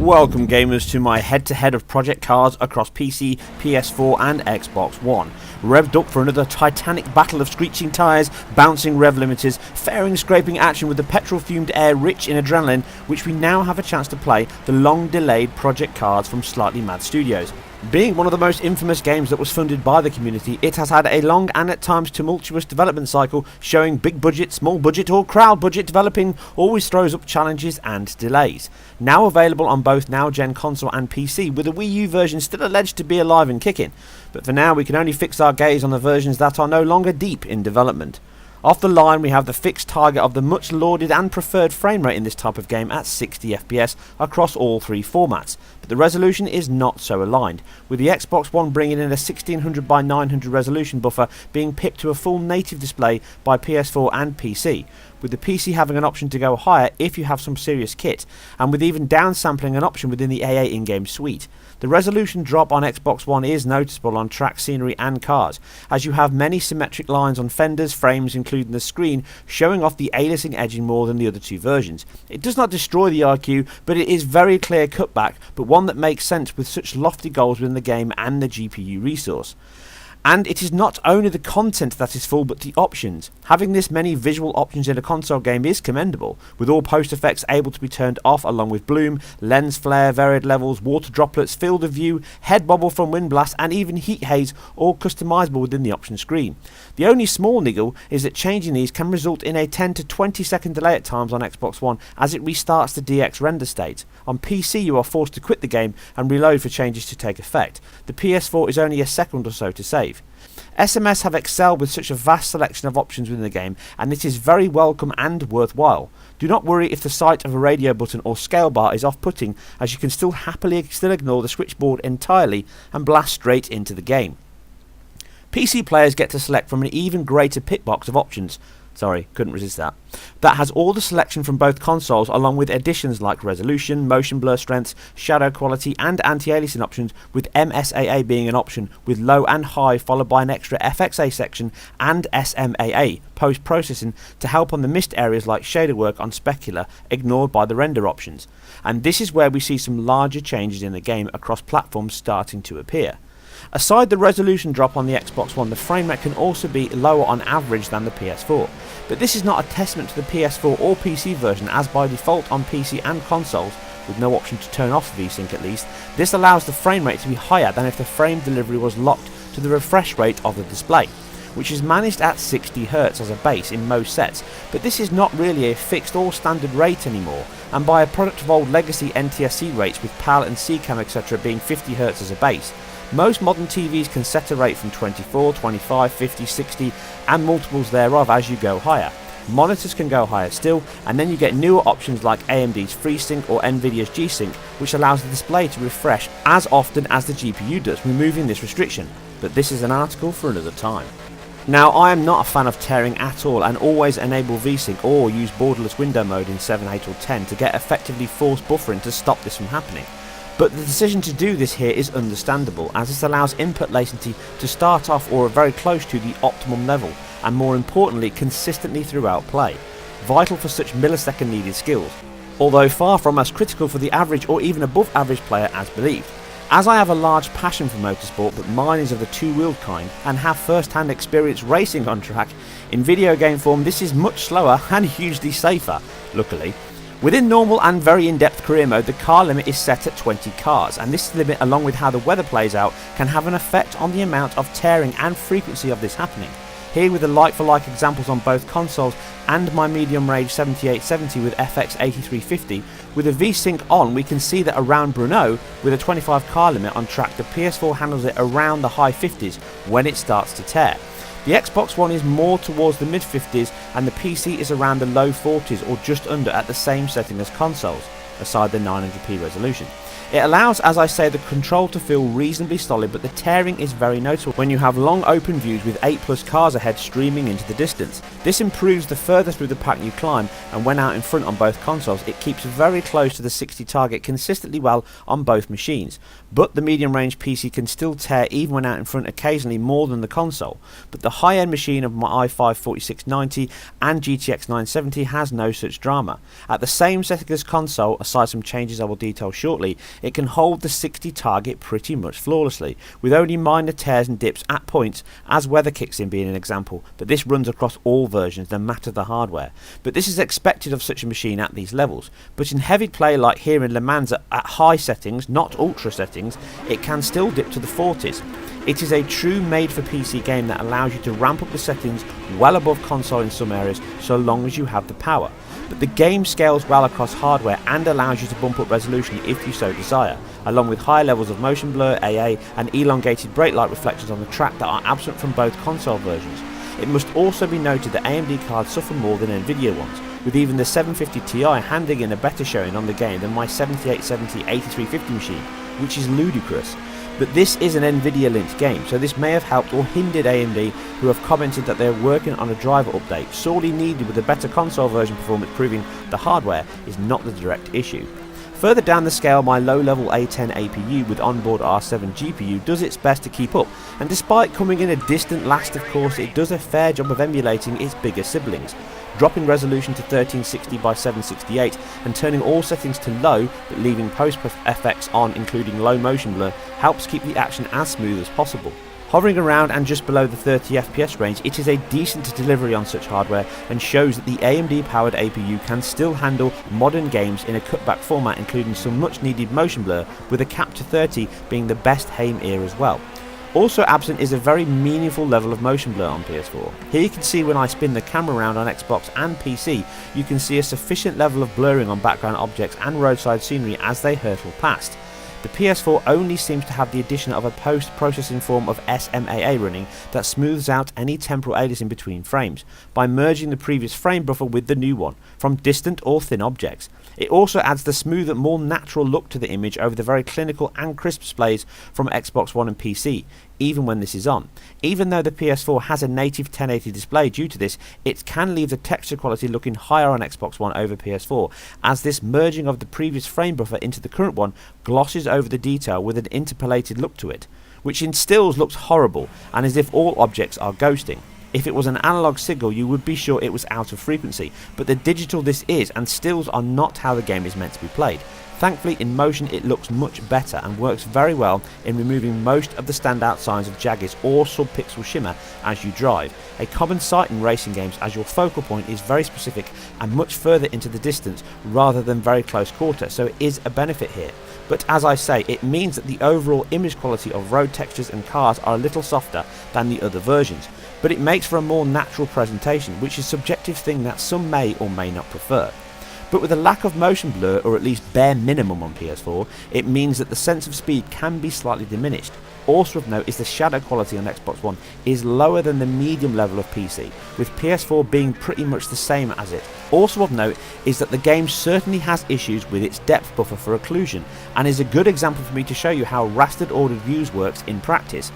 Welcome gamers to my head-to-head of project cars across PC, PS4 and Xbox One. Revved up for another titanic battle of screeching tyres, bouncing rev limiters, fairing scraping action with the petrol-fumed air rich in adrenaline, which we now have a chance to play the long-delayed project cars from Slightly Mad Studios. Being one of the most infamous games that was funded by the community, it has had a long and at times tumultuous development cycle, showing big budget, small budget or crowd budget developing always throws up challenges and delays. Now available on both now-gen console and PC, with the Wii U version still alleged to be alive and kicking. But for now we can only fix our gaze on the versions that are no longer deep in development. Off the line we have the fixed target of the much lauded and preferred frame rate in this type of game at 60 FPS across all three formats, but the resolution is not so aligned, with the Xbox One bringing in a 1600 by 900 resolution buffer being pipped to a full native display by PS4 and PC, with the PC having an option to go higher if you have some serious kit, and with even downsampling an option within the AA in-game suite. The resolution drop on Xbox One is noticeable on track, scenery and cars, as you have many symmetric lines on fenders, frames including the screen, showing off the aliasing edging more than the other two versions. It does not destroy the IQ, but it is very clear cutback, but one that makes sense with such lofty goals within the game and the GPU resource. And it is not only the content that is full, but the options. Having this many visual options in a console game is commendable, with all post effects able to be turned off, along with bloom, lens flare, varied levels, water droplets, field of view, head bobble from wind blast and even heat haze, all customizable within the option screen. The only small niggle is that changing these can result in a 10 to 20 second delay at times on Xbox One as it restarts the DX render state. On PC you are forced to quit the game and reload for changes to take effect. The PS4 is only a second or so to save. SMS have excelled with such a vast selection of options within the game, and it is very welcome and worthwhile. Do not worry if the sight of a radio button or scale bar is off-putting, as you can still happily ignore the switchboard entirely and blast straight into the game. PC players get to select from an even greater pitbox of options. Sorry, couldn't resist that. That has all the selection from both consoles, along with additions like resolution, motion blur strengths, shadow quality and anti-aliasing options, with MSAA being an option, with low and high followed by an extra FXA section and SMAA, post-processing, to help on the missed areas like shader work on specular, ignored by the render options. And this is where we see some larger changes in the game across platforms starting to appear. Aside the resolution drop on the Xbox One, the frame rate can also be lower on average than the PS4. But this is not a testament to the PS4 or PC version, as by default on PC and consoles, with no option to turn off VSync at least, this allows the frame rate to be higher than if the frame delivery was locked to the refresh rate of the display, which is managed at 60Hz as a base in most sets, but this is not really a fixed or standard rate anymore, and by a product of old legacy NTSC rates with PAL and CCAM etc. being 50Hz as a base. Most modern TVs can set a rate from 24, 25, 50, 60 and multiples thereof as you go higher. Monitors can go higher still, and then you get newer options like AMD's FreeSync or Nvidia's G-Sync, which allows the display to refresh as often as the GPU does, removing this restriction. But this is an article for another time. Now, I am not a fan of tearing at all and always enable VSync or use borderless window mode in 7, 8 or 10 to get effectively forced buffering to stop this from happening. But the decision to do this here is understandable, as this allows input latency to start off or very close to the optimum level, and more importantly consistently throughout play, vital for such millisecond needed skills, although far from as critical for the average or even above average player as believed. As I have a large passion for motorsport, but mine is of the two-wheeled kind, and have first-hand experience racing on track, in video game form this is much slower and hugely safer, luckily. Within normal and very in-depth career mode, the car limit is set at 20 cars, and this limit, along with how the weather plays out, can have an effect on the amount of tearing and frequency of this happening. Here with the like-for-like examples on both consoles and my medium range 7870 with FX 8350, with a VSync on we can see that around Brno, with a 25 car limit on track, the PS4 handles it around the high 50s when it starts to tear. The Xbox One is more towards the mid 50s and the PC is around the low 40s or just under at the same setting as consoles, aside the 900p resolution. It allows, as I say, the control to feel reasonably solid, but the tearing is very noticeable when you have long open views with 8+ cars ahead streaming into the distance. This improves the further through the pack you climb, and when out in front on both consoles, it keeps very close to the 60 target consistently well on both machines. But the medium range PC can still tear even when out in front, occasionally more than the console. But the high end machine of my i5 4690 and GTX 970 has no such drama. At the same setting as console, aside some changes I will detail shortly, it can hold the 60 target pretty much flawlessly, with only minor tears and dips at points, as weather kicks in being an example, but this runs across all versions no matter the hardware. But this is expected of such a machine at these levels. But in heavy play like here in Le Mans at high settings, not ultra settings, it can still dip to the 40s. It is a true made for PC game that allows you to ramp up the settings well above console in some areas so long as you have the power. But the game scales well across hardware and allows you to bump up resolution if you so desire, along with high levels of motion blur, AA and elongated brake light reflections on the track that are absent from both console versions. It must also be noted that AMD cards suffer more than Nvidia ones, with even the 750 Ti handing in a better showing on the game than my 7870-8350 machine, which is ludicrous. But this is an Nvidia linked game, so this may have helped or hindered AMD, who have commented that they are working on a driver update, sorely needed with a better console version performance, proving the hardware is not the direct issue. Further down the scale, my low-level A10 APU with onboard R7 GPU does its best to keep up, and despite coming in a distant last of course, it does a fair job of emulating its bigger siblings. Dropping resolution to 1360 by 768 and turning all settings to low but leaving post-FX on, including low motion blur, helps keep the action as smooth as possible. Hovering around and just below the 30 FPS range, it is a decent delivery on such hardware and shows that the AMD powered APU can still handle modern games in a cutback format, including some much needed motion blur, with a cap to 30 being the best aim ear as well. Also absent is a very meaningful level of motion blur on PS4. Here you can see when I spin the camera around on Xbox and PC, you can see a sufficient level of blurring on background objects and roadside scenery as they hurtle past. The PS4 only seems to have the addition of a post-processing form of SMAA running that smooths out any temporal aliasing between frames, by merging the previous frame buffer with the new one, from distant or thin objects. It also adds the smoother, more natural look to the image over the very clinical and crisp displays from Xbox One and PC, even when this is on. Even though the PS4 has a native 1080 display due to this, it can leave the texture quality looking higher on Xbox One over PS4, as this merging of the previous frame buffer into the current one glosses over the detail with an interpolated look to it, which in stills looks horrible and as if all objects are ghosting. If it was an analog signal, you would be sure it was out of frequency, but the digital this is, and stills are not how the game is meant to be played. Thankfully, in motion it looks much better and works very well in removing most of the standout signs of jagged or sub-pixel shimmer as you drive, a common sight in racing games as your focal point is very specific and much further into the distance rather than very close quarter, so it is a benefit here. But as I say, it means that the overall image quality of road textures and cars are a little softer than the other versions, but it makes for a more natural presentation, which is a subjective thing that some may or may not prefer. But with a lack of motion blur, or at least bare minimum on PS4, it means that the sense of speed can be slightly diminished. Also of note is the shadow quality on Xbox One is lower than the medium level of PC, with PS4 being pretty much the same as it. Also of note is that the game certainly has issues with its depth buffer for occlusion, and is a good example for me to show you how rastered ordered views works in practice.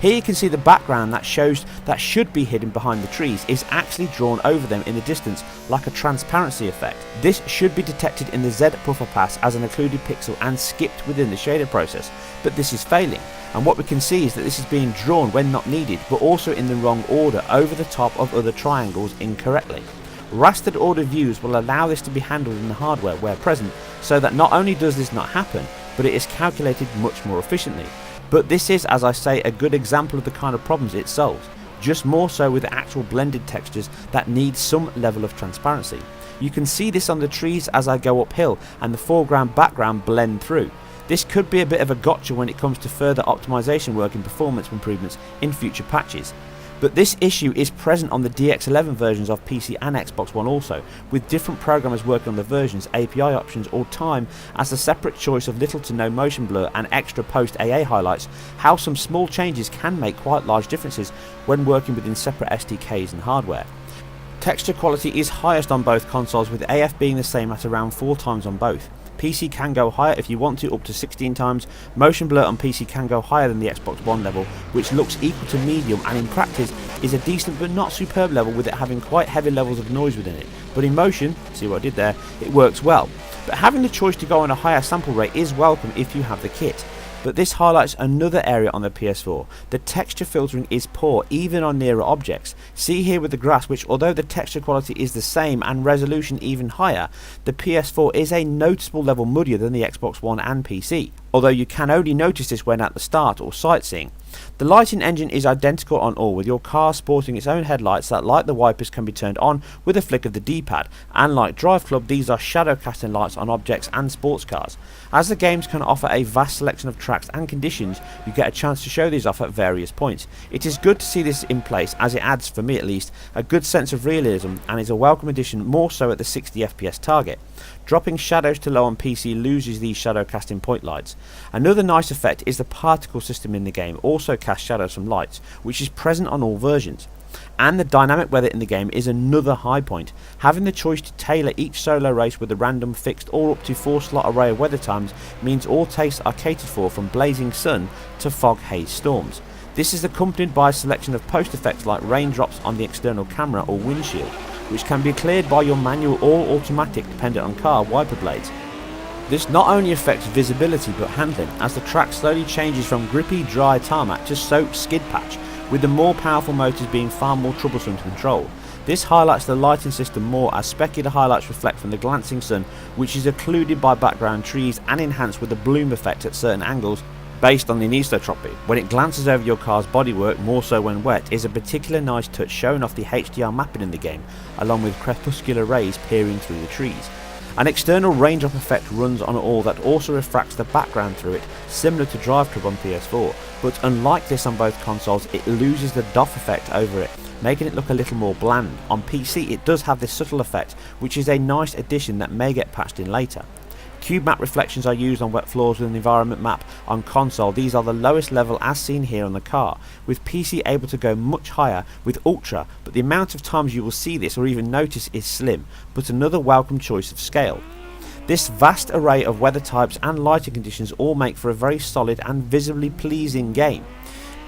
Here you can see the background that shows that should be hidden behind the trees is actually drawn over them in the distance like a transparency effect. This should be detected in the Z buffer pass as an occluded pixel and skipped within the shader process, but this is failing, and what we can see is that this is being drawn when not needed, but also in the wrong order over the top of other triangles incorrectly. Rastered order views will allow this to be handled in the hardware where present, so that not only does this not happen, but it is calculated much more efficiently. But this is, as I say, a good example of the kind of problems it solves, just more so with actual blended textures that need some level of transparency. You can see this on the trees as I go uphill and the foreground background blend through. This could be a bit of a gotcha when it comes to further optimization work and performance improvements in future patches. But this issue is present on the DX11 versions of PC and Xbox One also, with different programmers working on the versions, API options or time as a separate choice of little to no motion blur and extra post AA highlights, how some small changes can make quite large differences when working within separate SDKs and hardware. Texture quality is highest on both consoles, with AF being the same at around 4 times on both. PC can go higher if you want to, up to 16 times. Motion blur on PC can go higher than the Xbox One level, which looks equal to medium and in practice is a decent but not superb level, with it having quite heavy levels of noise within it. But in motion, see what I did there, it works well. But having the choice to go on a higher sample rate is welcome if you have the kit. But this highlights another area on the PS4. The texture filtering is poor even on nearer objects. See here with the grass, which although the texture quality is the same and resolution even higher, the PS4 is a noticeable level muddier than the Xbox One and PC, although you can only notice this when at the start or sightseeing. The lighting engine is identical on all, with your car sporting its own headlights that, like the wipers, can be turned on with a flick of the D-pad, and like Drive Club, these are shadow casting lights on objects and sports cars. As the games can offer a vast selection of tracks and conditions, you get a chance to show these off at various points. It is good to see this in place, as it adds, for me at least, a good sense of realism and is a welcome addition, more so at the 60 FPS target. Dropping shadows to low on PC loses these shadow casting point lights. Another nice effect is the particle system in the game also casts shadows from lights, which is present on all versions. And the dynamic weather in the game is another high point. Having the choice to tailor each solo race with a random fixed or up to 4 slot array of weather times means all tastes are catered for, from blazing sun to fog haze storms. This is accompanied by a selection of post effects like raindrops on the external camera or windshield, which can be cleared by your manual or automatic dependent on car wiper blades. This not only affects visibility but handling, as the track slowly changes from grippy dry tarmac to soaked skid patch, with the more powerful motors being far more troublesome to control. This highlights the lighting system more, as specular highlights reflect from the glancing sun, which is occluded by background trees and enhanced with the bloom effect at certain angles based on the anisotropy. When it glances over your car's bodywork, more so when wet, is a particular nice touch showing off the HDR mapping in the game, along with crepuscular rays peering through the trees. An external raindrop effect runs on all that also refracts the background through it, similar to Drive Club on PS4, but unlike this on both consoles, it loses the doff effect over it, making it look a little more bland. On PC it does have this subtle effect, which is a nice addition that may get patched in later. Cube map reflections are used on wet floors with an environment map on console. These are the lowest level as seen here on the car, with PC able to go much higher with Ultra, but the amount of times you will see this or even notice is slim, but another welcome choice of scale. This vast array of weather types and lighting conditions all make for a very solid and visibly pleasing game.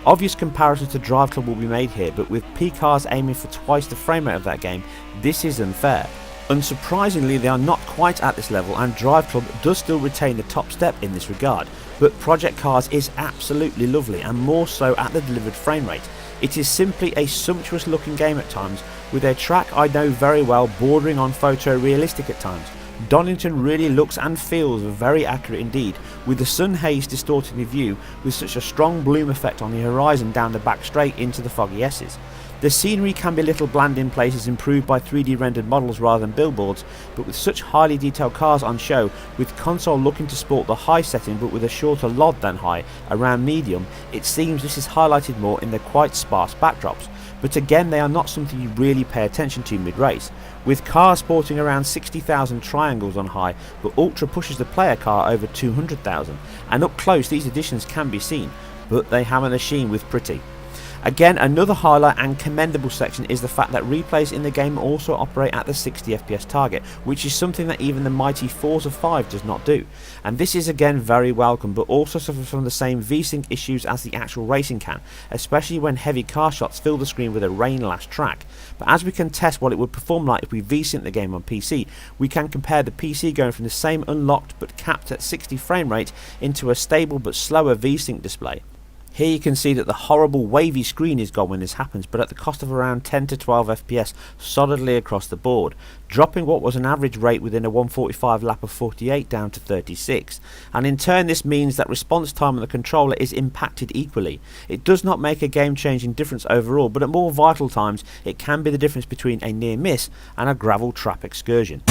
Obvious comparisons to Drive Club will be made here, but with P-cars aiming for twice the frame rate of that game, this is unfair. Unsurprisingly, they are not quite at this level, and Drive Club does still retain the top step in this regard, but Project Cars is absolutely lovely, and more so at the delivered frame rate. It is simply a sumptuous looking game at times, with a track I know very well bordering on photorealistic at times. Donington really looks and feels very accurate indeed, with the sun haze distorting the view with such a strong bloom effect on the horizon down the back straight into the foggy S's. The scenery can be a little bland in places, improved by 3D rendered models rather than billboards, but with such highly detailed cars on show, with console looking to sport the high setting but with a shorter LOD than high, around medium, it seems this is highlighted more in the quite sparse backdrops. But again, they are not something you really pay attention to mid-race, with cars sporting around 60,000 triangles on high, but Ultra pushes the player car over 200,000, and up close these additions can be seen, but they hammer the sheen with pretty. Again, another highlight and commendable section is the fact that replays in the game also operate at the 60 FPS target, which is something that even the mighty Forza 5 does not do. And this is again very welcome, but also suffers from the same V-Sync issues as the actual racing can, especially when heavy car shots fill the screen with a rain-lashed track. But as we can test what it would perform like if we V-Sync the game on PC, we can compare the PC going from the same unlocked but capped at 60 frame rate into a stable but slower V-Sync display. Here you can see that the horrible wavy screen is gone when this happens, but at the cost of around 10 to 12 FPS solidly across the board, dropping what was an average rate within a 145 lap of 48 down to 36, and in turn this means that response time on the controller is impacted equally. It does not make a game-changing difference overall, but at more vital times it can be the difference between a near miss and a gravel trap excursion.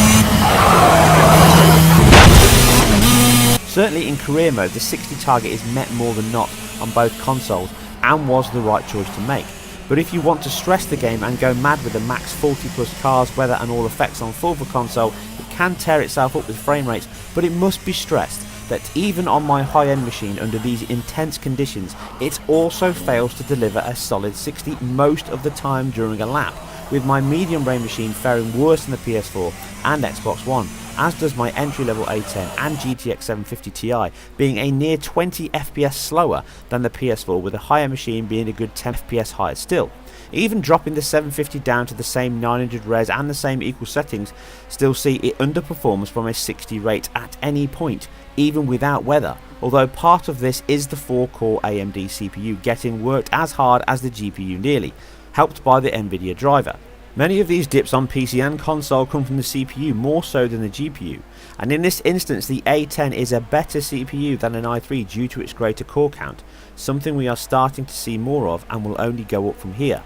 Certainly in career mode, the 60 target is met more than not on both consoles and was the right choice to make. But if you want to stress the game and go mad with the max 40 plus cars, weather and all effects on full for console, it can tear itself up with frame rates, but it must be stressed that even on my high-end machine under these intense conditions, it also fails to deliver a solid 60 most of the time during a lap, with my medium range machine faring worse than the PS4 and Xbox One, as does my entry-level A10 and GTX 750 Ti being a near 20 FPS slower than the PS4, with a higher machine being a good 10 FPS higher still. Even dropping the 750 down to the same 900 res and the same equal settings, still see it underperforms from a 60 rate at any point, even without weather, although part of this is the 4-core AMD CPU getting worked as hard as the GPU nearly, helped by the Nvidia driver. Many of these dips on PC and console come from the CPU more so than the GPU, and in this instance the A10 is a better CPU than an i3 due to its greater core count, something we are starting to see more of and will only go up from here.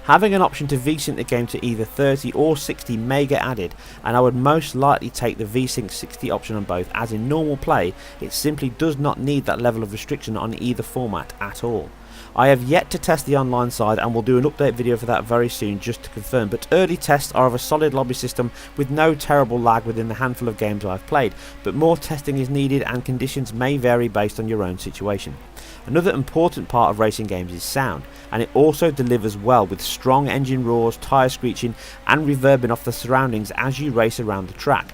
Having an option to VSync the game to either 30 or 60 may get added, and I would most likely take the VSync 60 option on both, as in normal play it simply does not need that level of restriction on either format at all. I have yet to test the online side and will do an update video for that very soon just to confirm, but early tests are of a solid lobby system with no terrible lag within the handful of games I have played, but more testing is needed and conditions may vary based on your own situation. Another important part of racing games is sound, and it also delivers well with strong engine roars, tyre screeching and reverbing off the surroundings as you race around the track.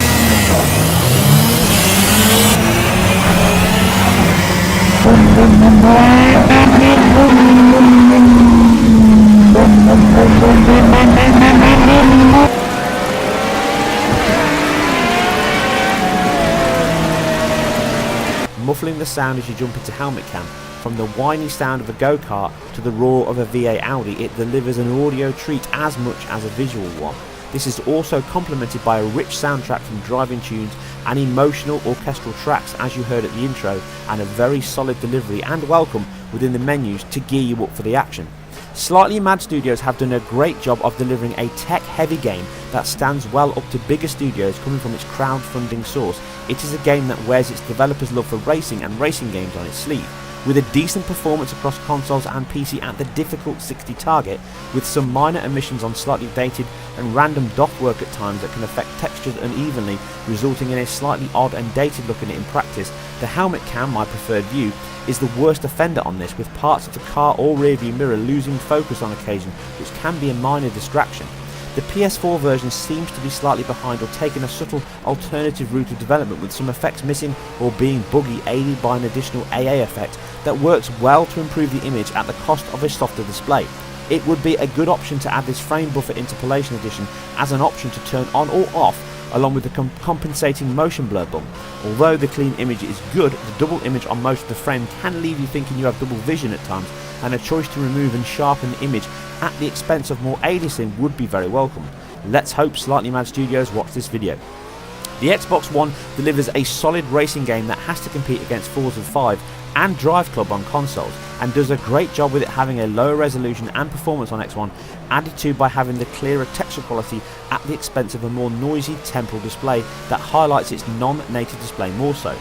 Muffling the sound as you jump into helmet cam. From the whiny sound of a go-kart to the roar of a V8 Audi, it delivers an audio treat as much as a visual one. This is also complemented by a rich soundtrack from driving tunes and emotional orchestral tracks as you heard at the intro, and a very solid delivery and welcome within the menus to gear you up for the action. Slightly Mad Studios have done a great job of delivering a tech-heavy game that stands well up to bigger studios coming from its crowdfunding source. It is a game that wears its developers' love for racing and racing games on its sleeve, with a decent performance across consoles and PC at the difficult 60 target, with some minor omissions on slightly dated and random dock work at times that can affect textures unevenly, resulting in a slightly odd and dated look in it in practice. The helmet cam, my preferred view, is the worst offender on this, with parts of the car or rear view mirror losing focus on occasion, which can be a minor distraction. The PS4 version seems to be slightly behind or taking a subtle alternative route of development, with some effects missing or being buggy, aided by an additional AA effect that works well to improve the image at the cost of a softer display. It would be a good option to add this frame buffer interpolation addition as an option to turn on or off, along with the compensating motion blur bump. Although the clean image is good, the double image on most of the frame can leave you thinking you have double vision at times, and a choice to remove and sharpen the image at the expense of more aliasing would be very welcome. Let's hope Slightly Mad Studios watch this video. The Xbox One delivers a solid racing game that has to compete against Forza 5 and Drive Club on consoles, and does a great job with it having a lower resolution and performance on X1, added to by having the clearer texture quality at the expense of a more noisy temporal display that highlights its non-native display more so.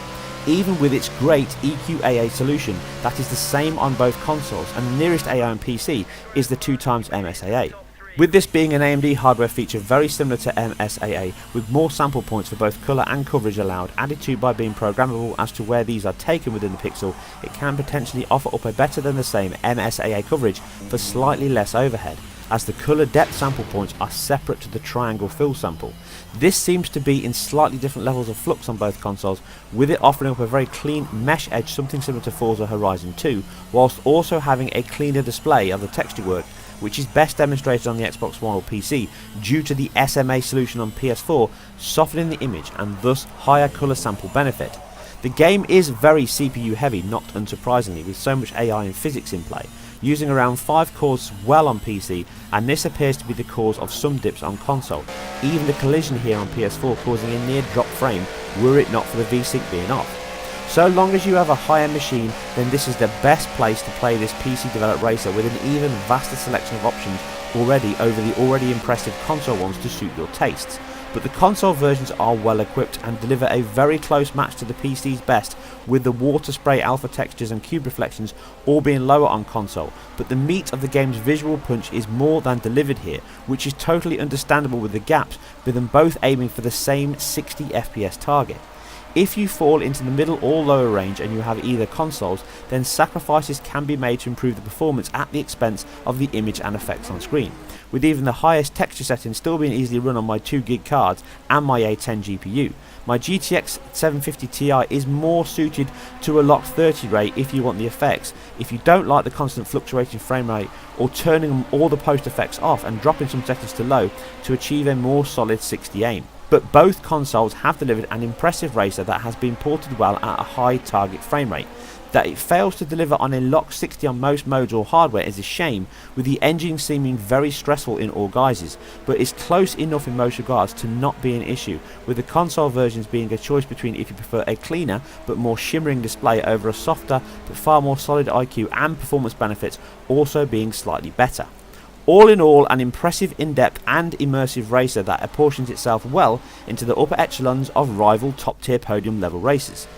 Even with its great EQAA solution that is the same on both consoles, and the nearest AI on PC is the 2x MSAA. With this being an AMD hardware feature very similar to MSAA, with more sample points for both colour and coverage allowed, added to by being programmable as to where these are taken within the pixel, it can potentially offer up a better than the same MSAA coverage for slightly less overhead, as the colour depth sample points are separate to the triangle fill sample. This seems to be in slightly different levels of flux on both consoles, with it offering up a very clean mesh edge, something similar to Forza Horizon 2, whilst also having a cleaner display of the texture work, which is best demonstrated on the Xbox One or PC due to the SMA solution on PS4 softening the image and thus higher colour sample benefit. The game is very CPU heavy, not unsurprisingly, with so much AI and physics in play, using around 5 cores well on PC, and this appears to be the cause of some dips on console, even the collision here on PS4 causing a near drop frame were it not for the VSync being off. So long as you have a higher machine, then this is the best place to play this PC developed racer, with an even vaster selection of options already over the already impressive console ones to suit your tastes. But the console versions are well equipped and deliver a very close match to the PC's best, with the water spray alpha textures and cube reflections all being lower on console, but the meat of the game's visual punch is more than delivered here, which is totally understandable with the gaps, with them both aiming for the same 60 FPS target. If you fall into the middle or lower range and you have either consoles, then sacrifices can be made to improve the performance at the expense of the image and effects on screen, with even the highest texture settings still being easily run on my 2GB cards and my A10 GPU. My GTX 750 Ti is more suited to a locked 30 rate if you want the effects. If you don't like the constant fluctuating frame rate, or turning all the post effects off and dropping some settings to low to achieve a more solid 60 aim. But both consoles have delivered an impressive racer that has been ported well at a high target frame rate. That it fails to deliver on a locked 60 on most modes or hardware is a shame, with the engine seeming very stressful in all guises, but is close enough in most regards to not be an issue, with the console versions being a choice between if you prefer a cleaner but more shimmering display over a softer but far more solid IQ, and performance benefits also being slightly better. All in all, an impressive, in-depth and immersive racer that apportions itself well into the upper echelons of rival top-tier podium level races.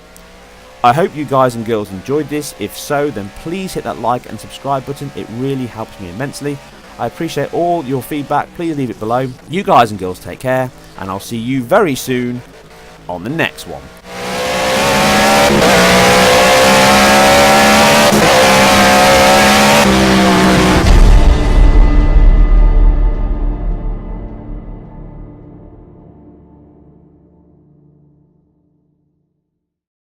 I hope you guys and girls enjoyed this. If so, then please hit that like and subscribe button. It really helps me immensely. I appreciate all your feedback. Please leave it below. You guys and girls take care, and I'll see you very soon on the next one.